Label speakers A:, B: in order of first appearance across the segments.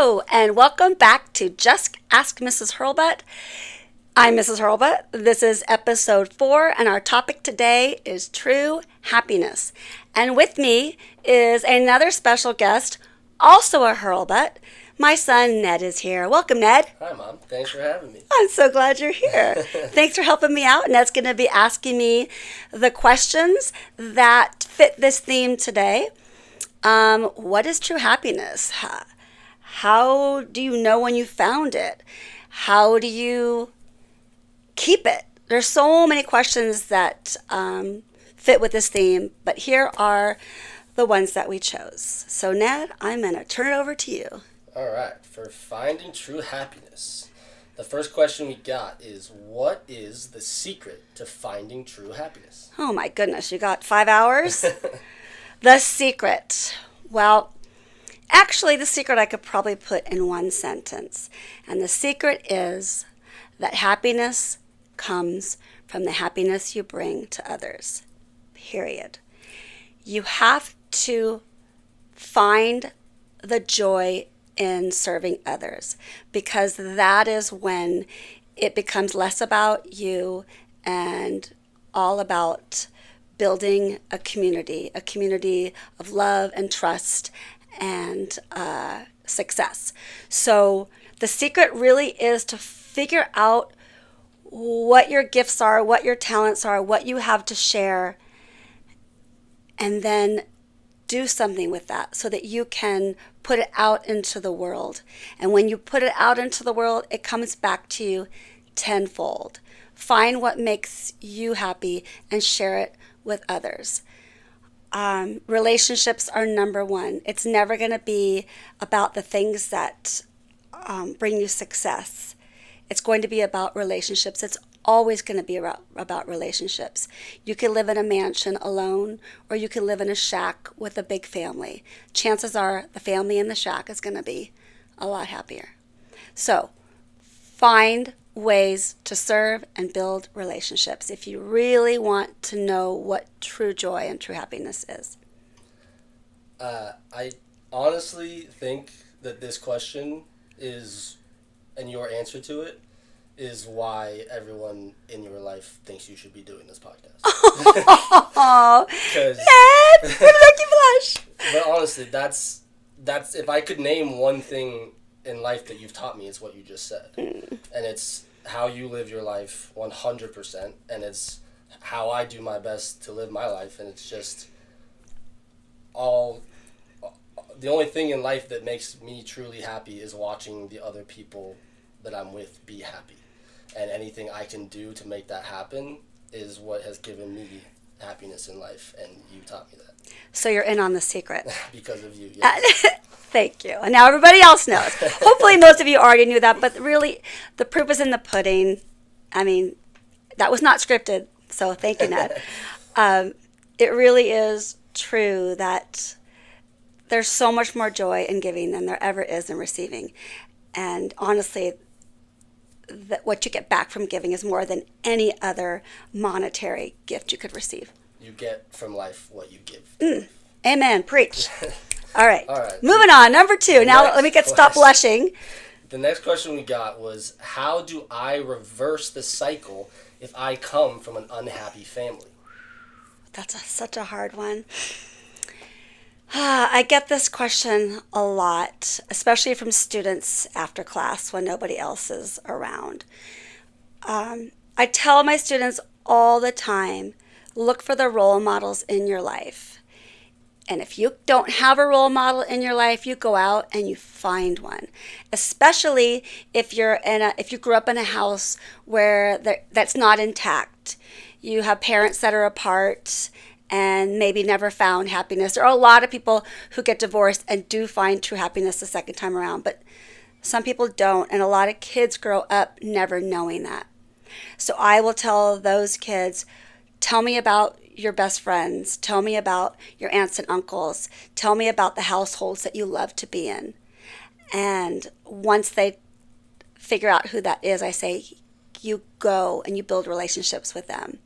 A: Hello, and welcome back to Just Ask Mrs. Hurlbut. I'm Mrs. Hurlbut. This is episode 4, and our topic today is true happiness. And with me is another special guest, also a Hurlbut. My son Ned is here. Welcome, Ned.
B: Hi, Mom. Thanks for having me.
A: I'm so glad you're here. Thanks for helping me out. Ned's going to be asking me the questions that fit this theme today. What is true happiness? How do you know when you found it? How do you keep it? There's so many questions that fit with this theme, but here are the ones that we chose. So, Ned, I'm going to turn it over to you.
B: All right. For finding true happiness, the first question we got is, what is the secret to finding true happiness?
A: Oh, my goodness. You got 5 hours? The secret. Well, actually, the secret I could probably put in one sentence. And the secret is that happiness comes from the happiness you bring to others. Period. You have to find the joy in serving others, because that is when it becomes less about you and all about building a community of love and trust and success. So the secret really is to figure out what your gifts are, what your talents are, what you have to share, and then do something with that so that you can put it out into the world. And when you put it out into the world, it comes back to you tenfold. Find what makes you happy and share it with others. Relationships are number one. It's never going to be about the things that bring you success. It's going to be about relationships. It's always going to be about relationships. You can live in a mansion alone, or you can live in a shack with a big family. Chances are the family in the shack is going to be a lot happier. So find ways to serve and build relationships if you really want to know what true joy and true happiness is.
B: I honestly think that this question is, and your answer to it, is why everyone in your life thinks you should be doing this podcast.
A: Oh, Ned, it make you blush.
B: But honestly, that's if I could name one thing in life that you've taught me, it's what you just said. And it's how you live your life 100%, and it's how I do my best to live my life, and it's just the only thing in life that makes me truly happy is watching the other people that I'm with be happy. And anything I can do to make that happen is what has given me happiness in life, and you taught me that.
A: So you're in on the secret.
B: Because of you, yes.
A: Thank you. And now everybody else knows. Hopefully most of you already knew that, but really the proof is in the pudding. I mean, that was not scripted, so thank you, Ned. It really is true that there's so much more joy in giving than there ever is in receiving. And honestly, that what you get back from giving is more than any other monetary gift you could receive.
B: You get from life what you give.
A: Amen. Preach. All right. Moving on. Number 2. Now let me stop blushing.
B: The next question we got was, how do I reverse the cycle if I come from an unhappy family?
A: That's such a hard one. I get this question a lot, especially from students after class when nobody else is around. I tell my students all the time, look for the role models in your life. And if you don't have a role model in your life, you go out and you find one. Especially if you grew up in a house where that's not intact. You have parents that are apart and maybe never found happiness. There are a lot of people who get divorced and do find true happiness the second time around, but some people don't, and a lot of kids grow up never knowing that. So I will tell those kids, tell me about your best friends, tell me about your aunts and uncles, tell me about the households that you love to be in. And once they figure out who that is, I say, you go and you build relationships with them.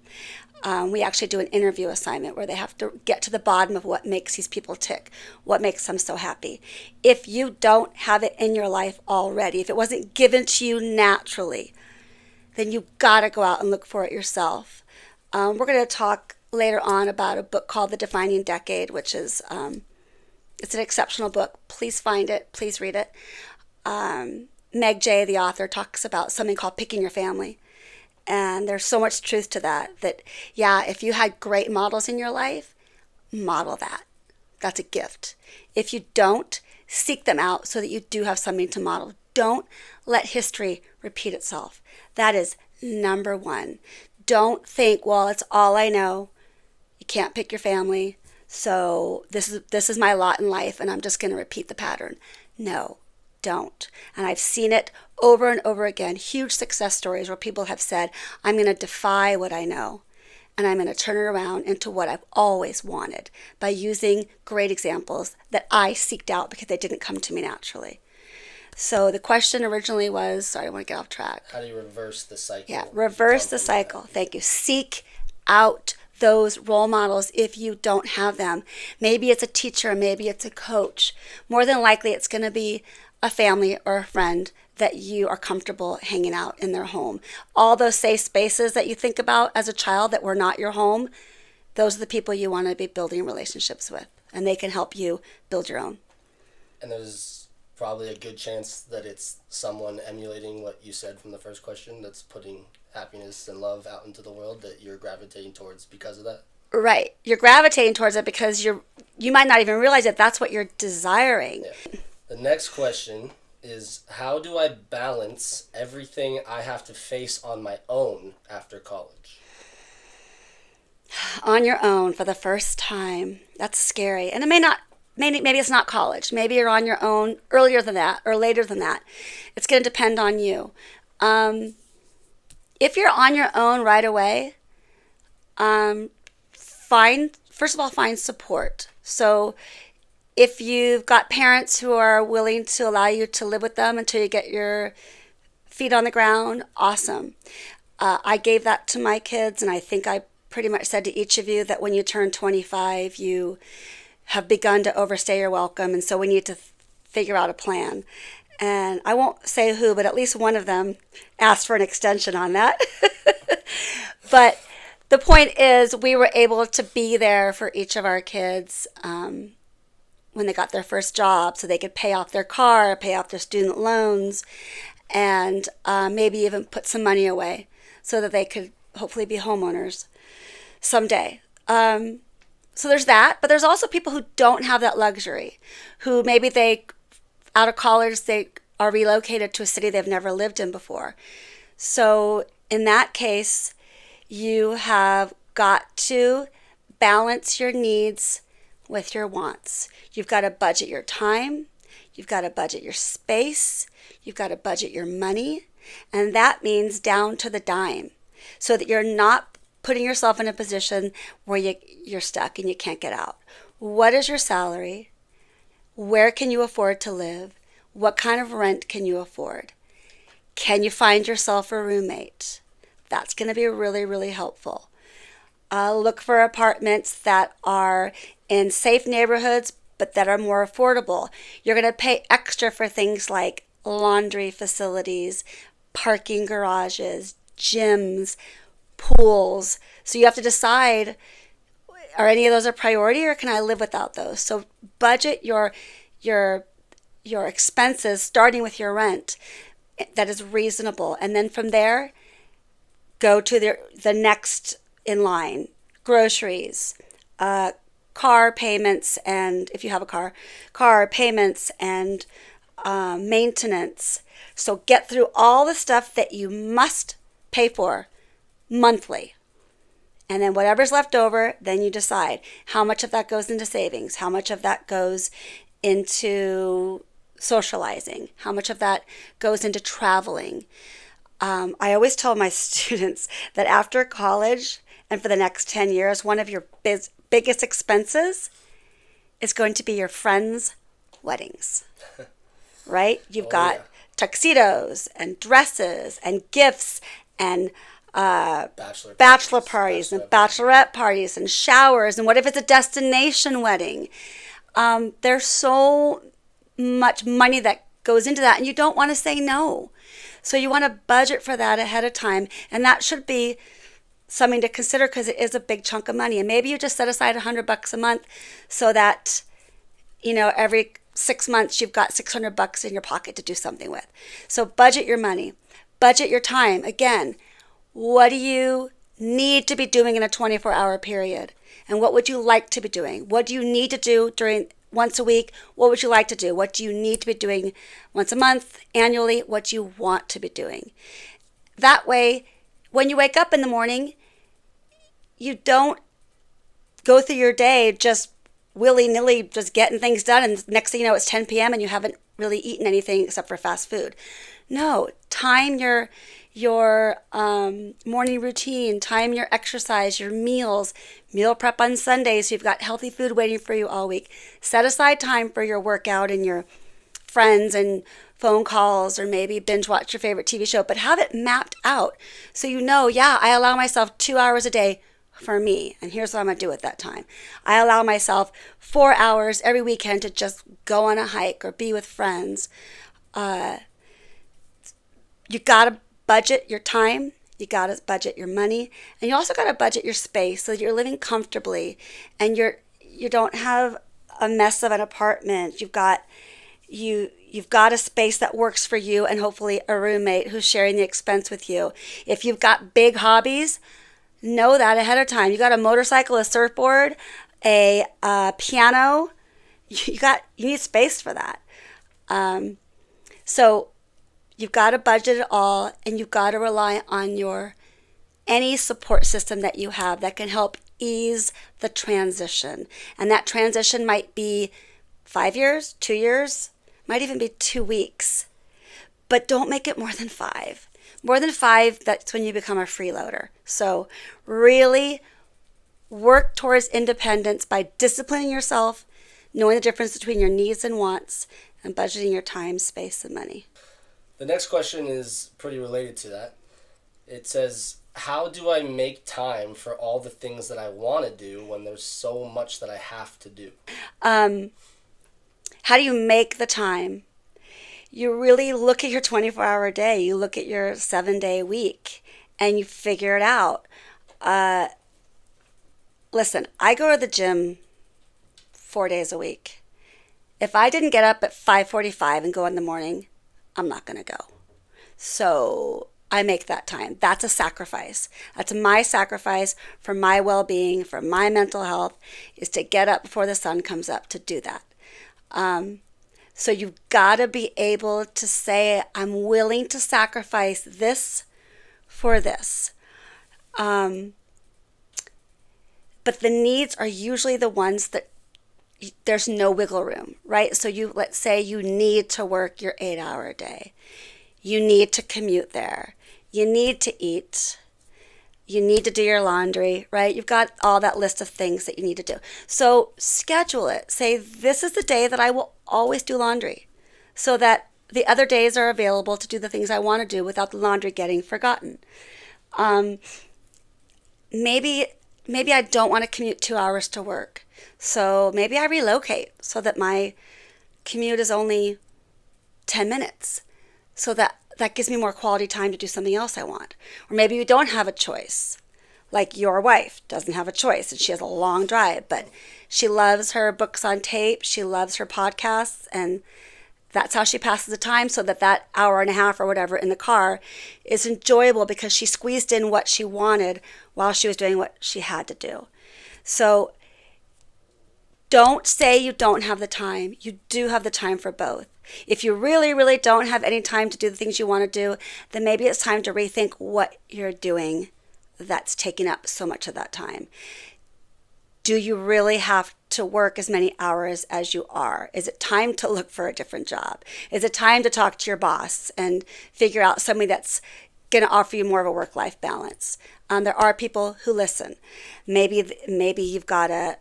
A: We actually do an interview assignment where they have to get to the bottom of what makes these people tick, what makes them so happy. If you don't have it in your life already, if it wasn't given to you naturally, then you got to go out and look for it yourself. We're going to talk later on about a book called The Defining Decade, which is it's an exceptional book. Please find it. Please read it. Meg Jay, the author, talks about something called picking your family. And there's so much truth to that, yeah, if you had great models in your life, model that. That's a gift. If you don't, seek them out so that you do have something to model. Don't let history repeat itself. That is number one. Don't think, well, it's all I know. You can't pick your family, so this is my lot in life, and I'm just going to repeat the pattern. No, don't. And I've seen it over and over again. Huge success stories where people have said, I'm going to defy what I know, and I'm going to turn it around into what I've always wanted by using great examples that I seeked out because they didn't come to me naturally. So the question originally was, sorry, I want to get off track.
B: How do you reverse the cycle?
A: Yeah, reverse the cycle. Thank you. Seek out those role models if you don't have them. Maybe it's a teacher, maybe it's a coach. More than likely, it's going to be a family or a friend that you are comfortable hanging out in their home. All those safe spaces that you think about as a child that were not your home, those are the people you want to be building relationships with, and they can help you build your own.
B: And there's probably a good chance that it's someone emulating what you said from the first question that's putting happiness and love out into the world that you're gravitating towards because of that.
A: Right. You're gravitating towards it because you might not even realize that that's what you're desiring.
B: Yeah. The next question is, how do I balance everything I have to face on my own after college?
A: On your own for the first time. That's scary. And it maybe it's not college. Maybe you're on your own earlier than that or later than that. It's going to depend on you. If you're on your own right away, find support. So if you've got parents who are willing to allow you to live with them until you get your feet on the ground, awesome. I gave that to my kids, and I think I pretty much said to each of you that when you turn 25, you have begun to overstay your welcome, and so we need to figure out a plan. And I won't say who, but at least one of them asked for an extension on that. But the point is, we were able to be there for each of our kids when they got their first job, so they could pay off their car, pay off their student loans, and maybe even put some money away so that they could hopefully be homeowners someday. So there's that, but there's also people who don't have that luxury, who maybe out of college, they are relocated to a city they've never lived in before. So in that case, you have got to balance your needs with your wants. You've got to budget your time, you've got to budget your space, you've got to budget your money, and that means down to the dime, so that you're not putting yourself in a position where you're stuck and you can't get out. What is your salary? Where can you afford to live? What kind of rent can you afford? Can you find yourself a roommate? That's going to be really, really helpful. Look for apartments that are in safe neighborhoods, but that are more affordable. You're going to pay extra for things like laundry facilities, parking garages, gyms, pools. So you have to decide, are any of those a priority, or can I live without those? So budget your expenses, starting with your rent, that is reasonable. And then from there, go to the next in line: groceries, car payments, and if you have a car payments and maintenance. So get through all the stuff that you must pay for monthly. And then whatever's left over, then you decide how much of that goes into savings, how much of that goes into socializing, how much of that goes into traveling. I always tell my students that after college and for the next 10 years, one of your biggest expenses is going to be your friends' weddings, right? You've got tuxedos and dresses and gifts and
B: bachelor
A: parties and bachelorette parties and showers, and what if it's a destination wedding? There's so much money that goes into that, and you don't want to say no. So you want to budget for that ahead of time, and that should be something to consider because it is a big chunk of money. And maybe you just set aside $100 a month so that, every 6 months you've got $600 in your pocket to do something with. So budget your money, budget your time. Again, what do you need to be doing in a 24-hour period? And what would you like to be doing? What do you need to do during once a week? What would you like to do? What do you need to be doing once a month, annually? What do you want to be doing? That way, when you wake up in the morning, you don't go through your day just willy-nilly just getting things done, and next thing you know it's 10 p.m. and you haven't really eaten anything except for fast food. No, time your morning routine, time your exercise, your meals, meal prep on Sundays so you've got healthy food waiting for you all week. Set aside time for your workout and your friends and phone calls, or maybe binge watch your favorite TV show, but have it mapped out so I allow myself 2 hours a day for me, and here's what I'm going to do at that time. I allow myself 4 hours every weekend to just go on a hike or be with friends. You got to budget your time, you got to budget your money, and you also got to budget your space so that you're living comfortably and you don't have a mess of an apartment. You've got a space that works for you, and hopefully a roommate who's sharing the expense with you. If you've got big hobbies, know that ahead of time. You got a motorcycle, a surfboard, a piano. You need space for that. So you've got to budget it all, and you've got to rely on any support system that you have that can help ease the transition. And that transition might be 5 years, 2 years, might even be 2 weeks. But don't make it more than 5. More than 5, that's when you become a freeloader. So really work towards independence by disciplining yourself, knowing the difference between your needs and wants, and budgeting your time, space, and money.
B: The next question is pretty related to that. It says, how do I make time for all the things that I want to do when there's so much that I have to do?
A: How do you make the time? You really look at your 24-hour day. You look at your 7-day week, and you figure it out. Listen, I go to the gym 4 days a week. If I didn't get up at 5:45 and go in the morning, I'm not going to go. So I make that time. That's a sacrifice. That's my sacrifice for my well-being, for my mental health, is to get up before the sun comes up to do that. So you've got to be able to say, I'm willing to sacrifice this for this. But the needs are usually the ones that there's no wiggle room, right? So let's say you need to work your 8-hour day. You need to commute there. You need to eat. You need to do your laundry, right? You've got all that list of things that you need to do. So schedule it. Say, this is the day that I will always do laundry, so that the other days are available to do the things I want to do without the laundry getting forgotten. Maybe I don't want to commute 2 hours to work. So maybe I relocate so that my commute is only 10 minutes. So that gives me more quality time to do something else I want. Or maybe you don't have a choice. Like your wife doesn't have a choice, and she has a long drive, but she loves her books on tape. She loves her podcasts, and that's how she passes the time, so that hour and a half or whatever in the car is enjoyable because she squeezed in what she wanted while she was doing what she had to do. So don't say you don't have the time. You do have the time for both. If you really, really don't have any time to do the things you want to do, then maybe it's time to rethink what you're doing that's taking up so much of that time. Do you really have to work as many hours as you are? Is it time to look for a different job? Is it time to talk to your boss and figure out somebody that's going to offer you more of a work-life balance? There are people who listen. Maybe you've got a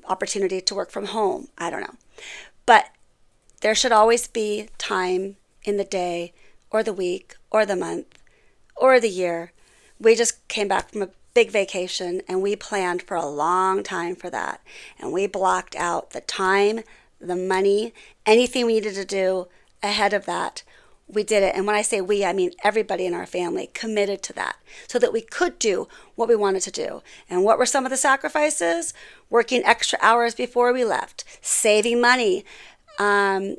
A: opportunity to work from home. I don't know. But there should always be time in the day or the week or the month or the year. We just came back from a big vacation and we planned for a long time for that. And we blocked out the time, the money, anything we needed to do ahead of that. We did it. And when I say we, I mean everybody in our family committed to that so that we could do what we wanted to do. And what were some of the sacrifices? Working extra hours before we left, saving money, saying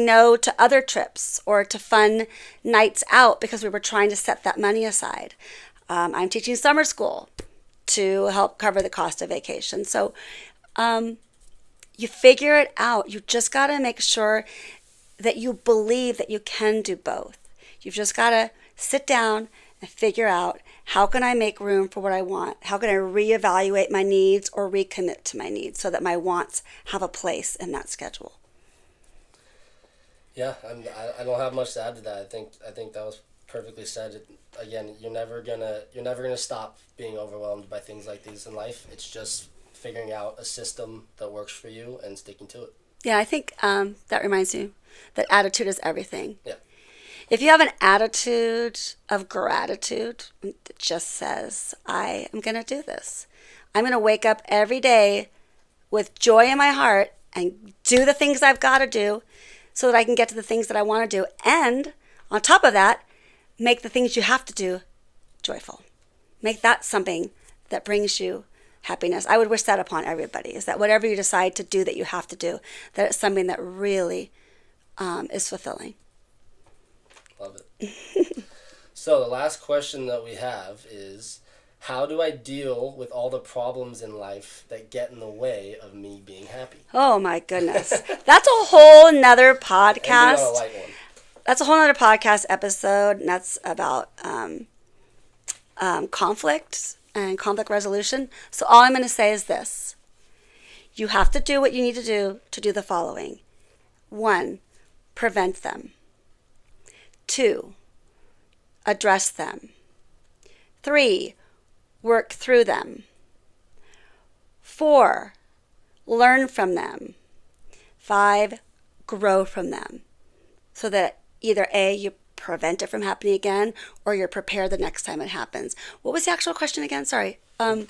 A: no to other trips or to fun nights out because we were trying to set that money aside. I'm teaching summer school to help cover the cost of vacation. So you figure it out. You just got to make sure that you believe that you can do both. You've just got to sit down and figure out, how can I make room for what I want? How can I reevaluate my needs or recommit to my needs so that my wants have a place in that schedule?
B: Yeah, I don't have much to add to that. I think that was perfectly said. Again, you're never gonna stop being overwhelmed by things like these in life. It's just figuring out a system that works for you and sticking to it.
A: Yeah, I think that reminds me that attitude is everything.
B: Yeah.
A: If you have an attitude of gratitude that just says, I am going to do this. I'm going to wake up every day with joy in my heart and do the things I've got to do so that I can get to the things that I want to do. And on top of that, make the things you have to do joyful. Make that something that brings you happiness. I would wish that upon everybody, is that whatever you decide to do that you have to do, that it's something that really is fulfilling.
B: Love it. So the last question that we have is, how do I deal with all the problems in life that get in the way of me being happy?
A: Oh my goodness. That's a whole nother podcast.
B: And a light one.
A: That's a whole other podcast episode, and that's about conflict and conflict resolution. So all I'm going to say is this. You have to do what you need to do the following. 1, prevent them. 2, address them. 3, work through them. 4, learn from them. 5, grow from them. So that either A, you prevent it from happening again, or you're prepared the next time it happens. What was the actual question again? Sorry. The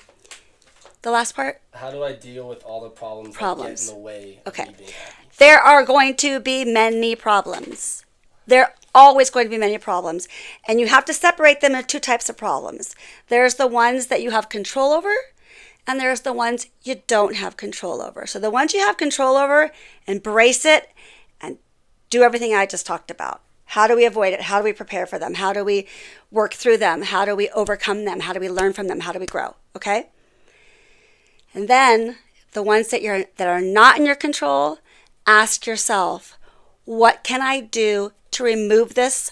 A: last part?
B: How do I deal with all the problems that get in the way of me being happy?
A: There are going to be many problems. There are always going to be many problems. And you have to separate them into 2 types of problems. There's the ones that you have control over, and there's the ones you don't have control over. So the ones you have control over, embrace it and do everything I just talked about. How do we avoid it? How do we prepare for them? How do we work through them? How do we overcome them? How do we learn from them? How do we grow? Okay? And then the ones that are not in your control, ask yourself, what can I do to remove this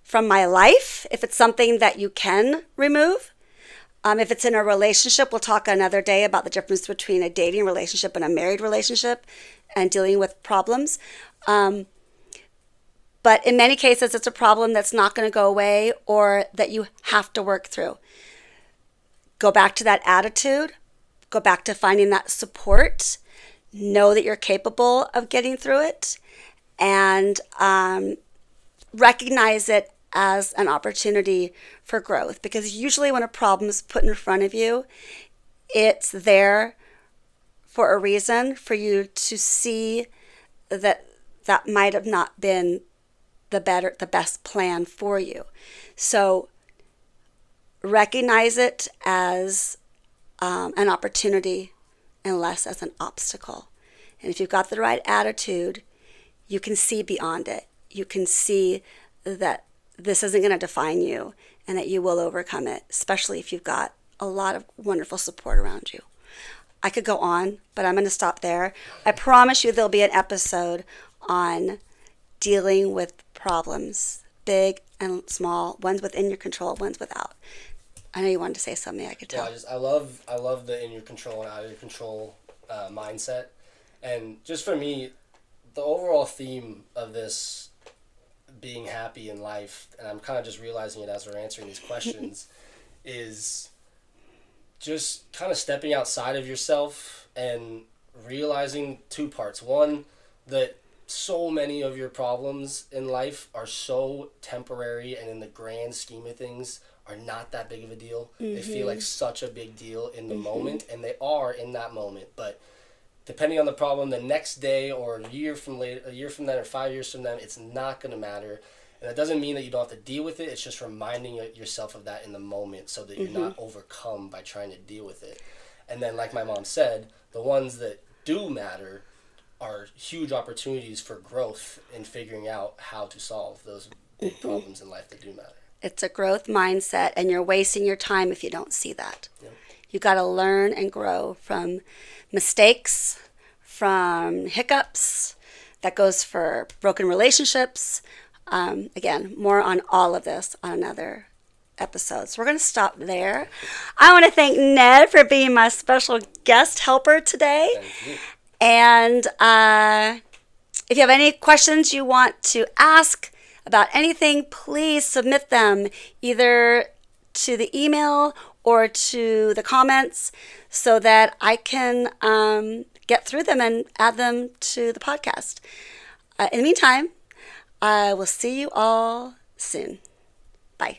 A: from my life? If it's something that you can remove. If it's in a relationship, we'll talk another day about the difference between a dating relationship and a married relationship and dealing with problems. But in many cases, it's a problem that's not going to go away or that you have to work through. Go back to that attitude. Go back to finding that support. Know that you're capable of getting through it. And recognize it as an opportunity for growth. Because usually when a problem is put in front of you, it's there for a reason, for you to see that might have not been the best plan for you. So recognize it as an opportunity and less as an obstacle. And if you've got the right attitude, you can see beyond it. You can see that this isn't going to define you and that you will overcome it, especially if you've got a lot of wonderful support around you. I could go on, but I'm going to stop there. I promise you there'll be an episode on dealing with problems, big and small, ones within your control, ones without. I know you wanted to say something, I could tell.
B: Yeah, I love the in your control and out of your control mindset. And just for me, the overall theme of this being happy in life, and I'm kind of just realizing it as we're answering these questions, is just kind of stepping outside of yourself and realizing 2 parts. 1, that so many of your problems in life are so temporary, and in the grand scheme of things are not that big of a deal. They feel like such a big deal in the moment, and they are in that moment. But depending on the problem, the next day or a year from then or 5 years from then, it's not going to matter. And that doesn't mean that you don't have to deal with it. It's just reminding yourself of that in the moment so that you're not overcome by trying to deal with it. And then, like my mom said, the ones that do matter are huge opportunities for growth in figuring out how to solve those big problems in life that do matter.
A: It's a growth mindset, and you're wasting your time if you don't see that.
B: Yep.
A: You got to learn and grow from mistakes, from hiccups. That goes for broken relationships. Again, more on all of this on another episode. So we're going to stop there. I want to thank Ned for being my special guest helper today.
B: Thank you.
A: And if you have any questions you want to ask about anything, please submit them either to the email or to the comments so that I can get through them and add them to the podcast. In the meantime, I will see you all soon. Bye.